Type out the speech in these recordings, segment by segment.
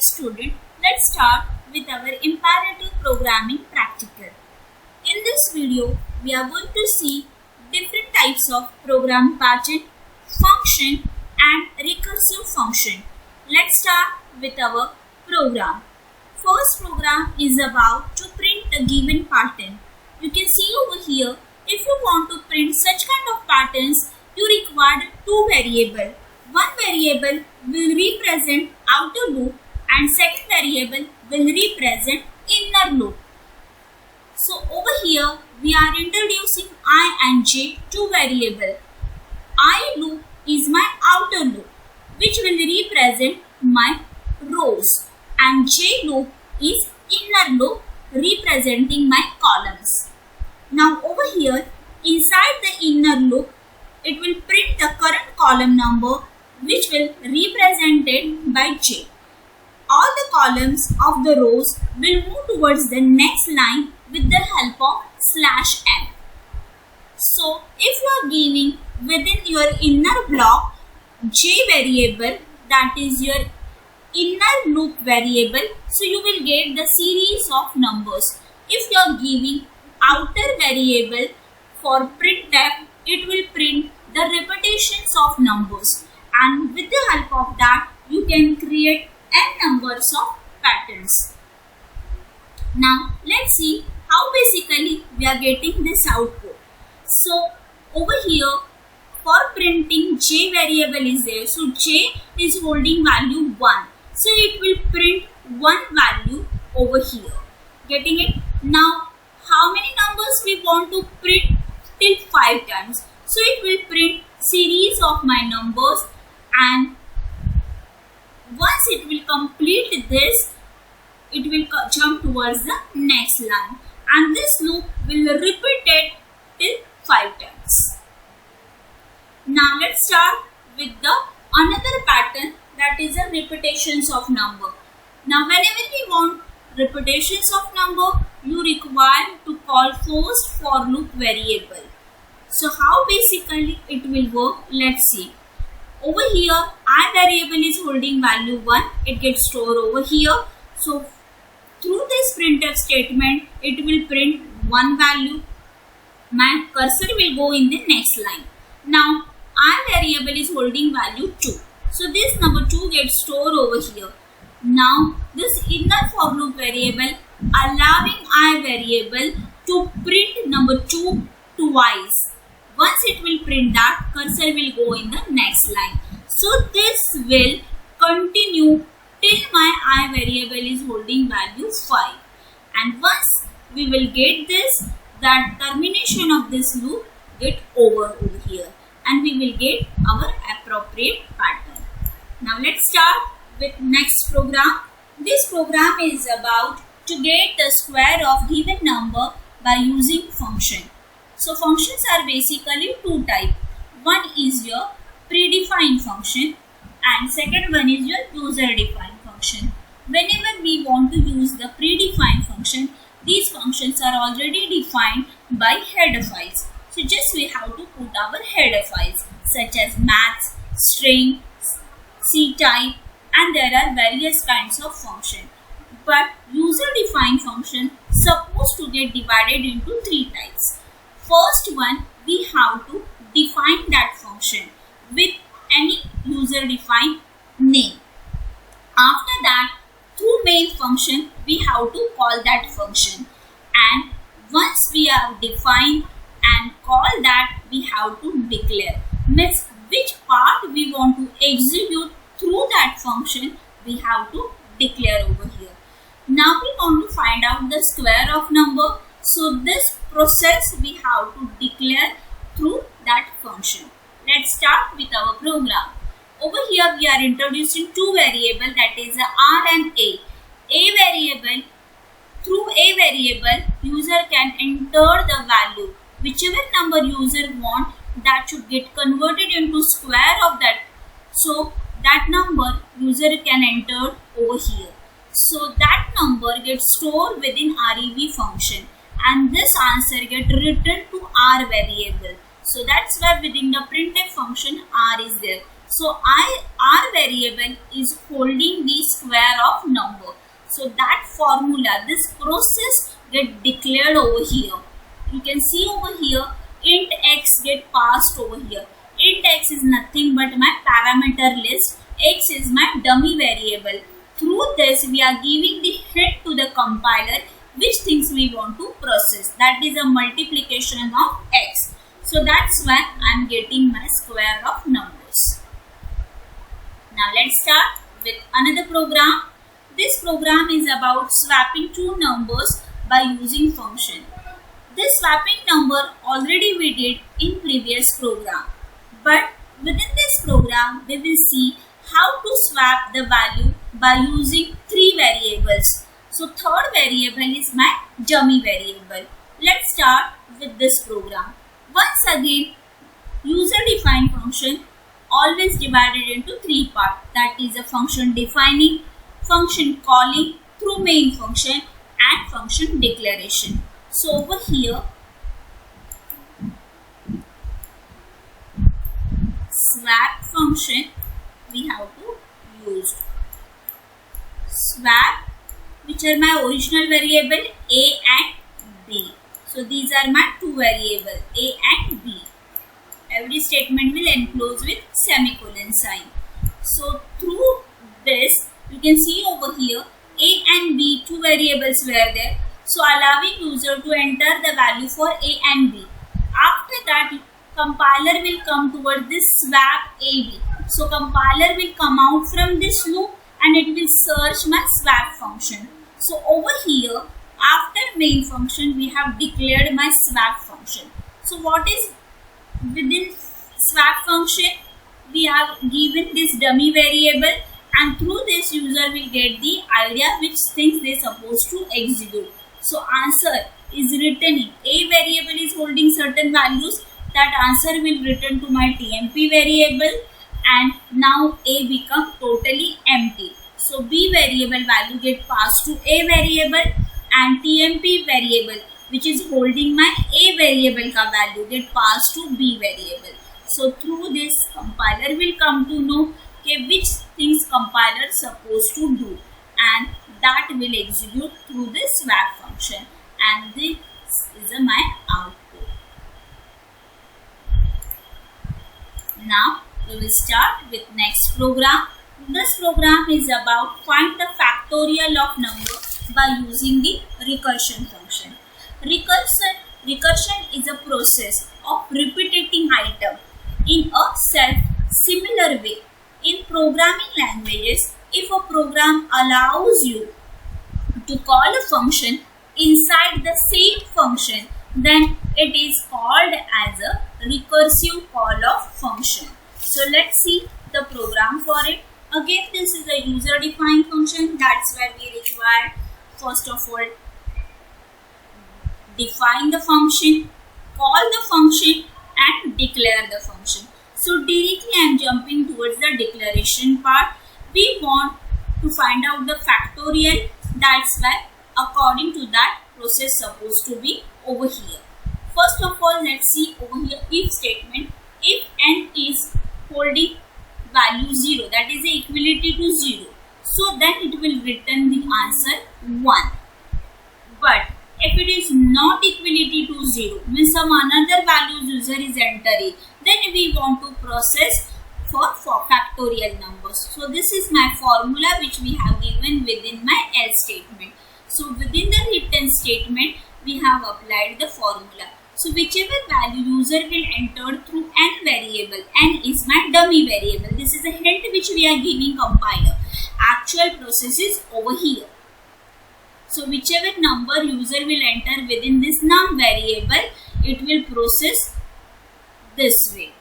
Student, let's start with our imperative programming practical. In this video, we are going to see different types of program pattern, function and recursive function. Let's start with our program. First program is about to print a given pattern. You can see over here, if you want to print such kind of patterns, you require two variables. One variable will represent outer loop and second variable will represent inner loop. So over here we are introducing I and j, two variables. I loop is my outer loop which will represent my rows and j loop is inner loop representing my columns. Now over here inside the inner loop it will print the current column number which will represented by j. All the columns of the rows will move towards the next line with the help of /n. So if you are giving within your inner block j variable, that is your inner loop variable, so you will get the series of numbers. If you are giving outer variable for printf, it will print the repetitions of numbers, and with the help of that you can create n numbers of patterns. Now let's see how basically we are getting this output. So over here for printing j variable is there, so j is holding value 1, so it will print one value over here. Getting it? Now how many numbers we want to print? Till 5 times, so it will print series of my numbers, and once it will complete this, it will jump towards the next line, and this loop will repeat it till 5 times. Now let's start with the another pattern, that is a repetitions of number. Now whenever we want repetitions of number, you require to call first for loop variable. So how basically it will work? Let's see. Over here I variable is holding value 1, it gets stored over here. So through this printf statement it will print one value. My cursor will go in the next line. Now I variable is holding value 2, so this number 2 gets stored over here. Now this inner for loop variable allowing I variable to print number 2 twice. Once it will print that, cursor will go in the next line. So this will continue till my I variable is holding value 5. And once we will get this, that termination of this loop get over here, and we will get our appropriate pattern. Now let's start with next program. This program is about to get the square of given number by using function. So functions are basically two types. One is your predefined function and second one is your user defined function. Whenever we want to use the predefined function, these functions are already defined by header files. So just we have to put our header files such as maths, string, ctype, and there are various kinds of function. But user defined function supposed to get divided into three types. First one, we have to define that function with any user defined name. After that, through main function, we have to call that function. And once we have defined and call that, we have to declare. Means which part we want to execute through that function, we have to declare over here. Now we want to find out the square of number. So this process we have to declare through that function. Let's start with our program. Over here we are introducing two variables, that is r and a. A variable, through a variable user can enter the value. Whichever number user want, that should get converted into square of that. So that number user can enter over here. So that number gets stored within rev function, and this answer get returned to r variable. So that's why within the printf function r is there. So R variable is holding the square of number. So that formula, this process get declared over here. You can see over here, int x get passed over here. Int x is nothing but my parameter list. X is my dummy variable. Through this, we are giving the hint to the compiler which things we want to process. That is a multiplication of x. So that's why I am getting my square of numbers. Now let's start with another program. This program is about swapping two numbers by using function. This swapping number already we did in previous program. But within this program, we will see how to swap the value by using three variables. So third variable is my dummy variable. Let's start with this program. Once again, user defined function always divided into three parts. That is a function defining, function calling through main function, and function declaration. So over here, swap function we have to use. Swap, which are my original variable a and b. So these are my two variables a and b. Every statement will enclose with semicolon sign. So through this, you can see over here a and b, two variables were there. So allowing user to enter the value for a and b. After that, compiler will come towards this swap ab. So compiler will come out from this loop and it will search my swap function. So over here, after main function, we have declared my swap function. So what is within swap function? We have given this dummy variable, and through this user will get the idea which things they supposed to execute. So answer is returning. A variable is holding certain values. That answer will return to my TMP variable, and now A become totally empty. So B variable value get passed to A variable, and TMP variable which is holding my A variable ka value get passed to B variable. So through this, compiler will come to know which things compiler supposed to do, and that will execute through this swap function, and this is my output. Now we will start with next program. This program is about find the factorial of number by using the recursion function. Recursion is a process of repeating item in a similar way. In programming languages, if a program allows you to call a function inside the same function, then it is called as a recursive call of function. So let's see the program for it. Again, this is a user defined function. That's where we require first of all define the function, call the function, and declare the function. So directly I am jumping towards the declaration part. We want to find out the factorial. That's why according to that process supposed to be over here. First of all, let's see over here if statement. If n is holding value 0, that is the equality to 0, so then it will return the answer 1. But if it is not equality to 0, means some another values user is entering, then we want to process for factorial numbers. So this is my formula which we have given within my else statement. So within the return statement, we have applied the formula. So whichever value user will enter through n variable, n is my dummy variable. This is a hint which we are giving compiler. Actual process is over here. So whichever number user will enter within this num variable, it will process this way.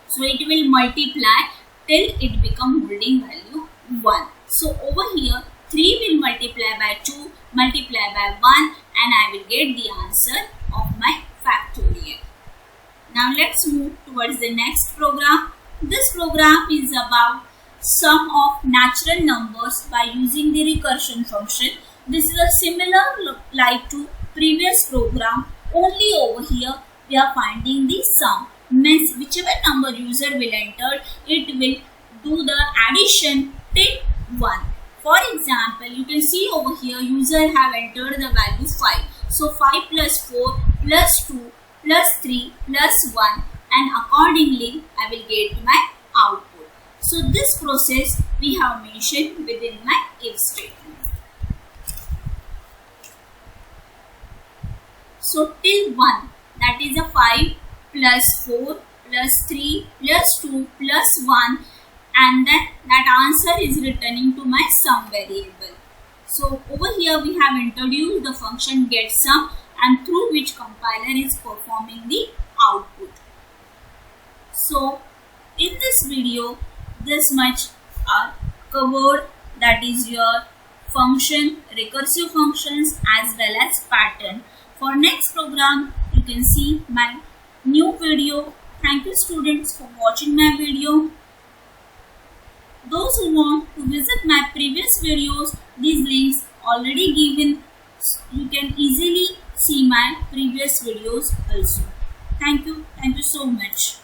So it will multiply till it become holding value 1. So over here 3 will multiply by 2, multiply by 1, and I will get the answer of my factorial. Now let's move towards the next program. This program is about sum of natural numbers by using the recursion function. This is a similar like to previous program, only over here we are finding the sum. means whichever number user will enter, it will do the addition till 1. For example, you can see over here user have entered the value 5. So 5 plus 4 plus 2 plus 3 plus 1, and accordingly I will get my output. So this process we have mentioned within my if statement. So till 1, that is a 5 plus 4 plus 3 plus 2 plus 1, and then that answer is returning to my sum variable. So over here we have introduced the function getSum, and through which compiler is performing the output. So in this video, this much are covered, that is your function, recursive functions as well as pattern. For next program, you can see my new video. Thank you students for watching my video. Those who want to visit my previous videos, these links already given. You can easily see my previous videos also. Thank you so much.